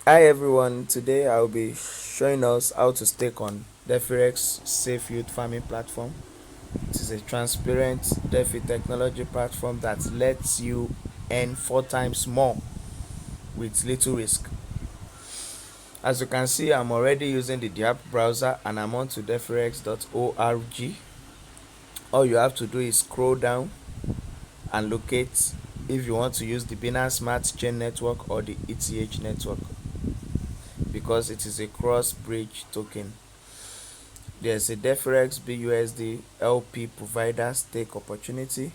Hi everyone, today I'll be showing us how to stake on Defirex Safe Youth Farming Platform. It is a transparent DeFi technology platform that lets you earn 4 times more with little risk. As you can see, I'm already using the app browser and I'm on to defirex.org. All you have to do is scroll down and locate if you want to use the Binance Smart Chain network or the ETH network, because it is a cross bridge token. There's a Defirex BUSD LP provider stake opportunity.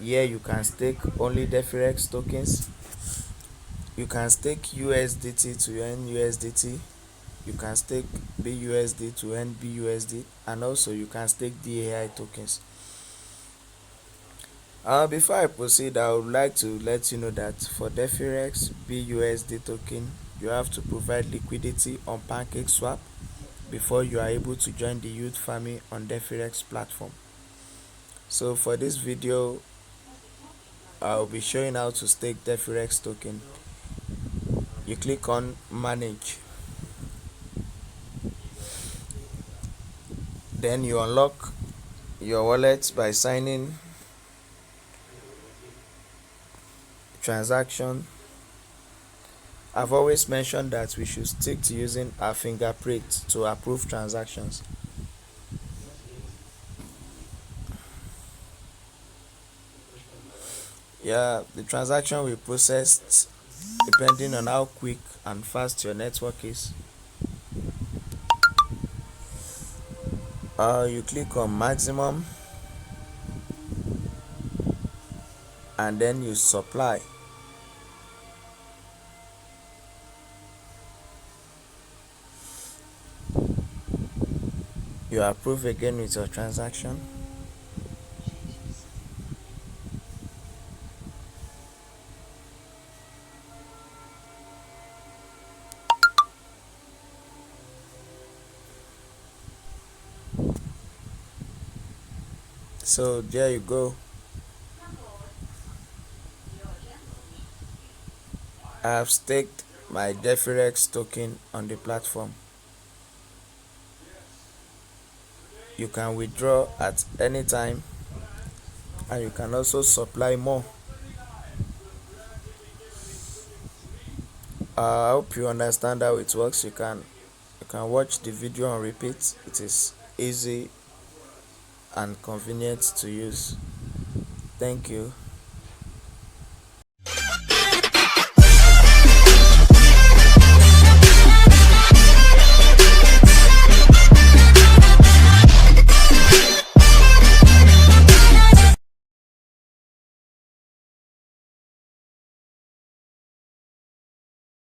Here you can stake only Defirex tokens. You can stake USDT to earn USDT. You can stake BUSD to earn BUSD, and also you can stake DAI tokens. Before I proceed, I would like to let you know that for Defirex BUSD token, you have to provide liquidity on pancakeswap before you are able to join the youth farming on Defirex platform. So for this video, I'll be showing how to stake Defirex token. You click on manage, then you unlock your wallet by signing transaction. I've always mentioned that we should stick to using our fingerprint to approve transactions. Yeah, the transaction will process depending on how quick and fast your network is. You click on maximum and then you supply. You approve again with your transaction. So there you go. I have staked my Defirex token on the platform. You can withdraw at any time and you can also supply more. I hope you understand how it works. You can watch the video on repeat. It is easy and convenient to use. Thank you.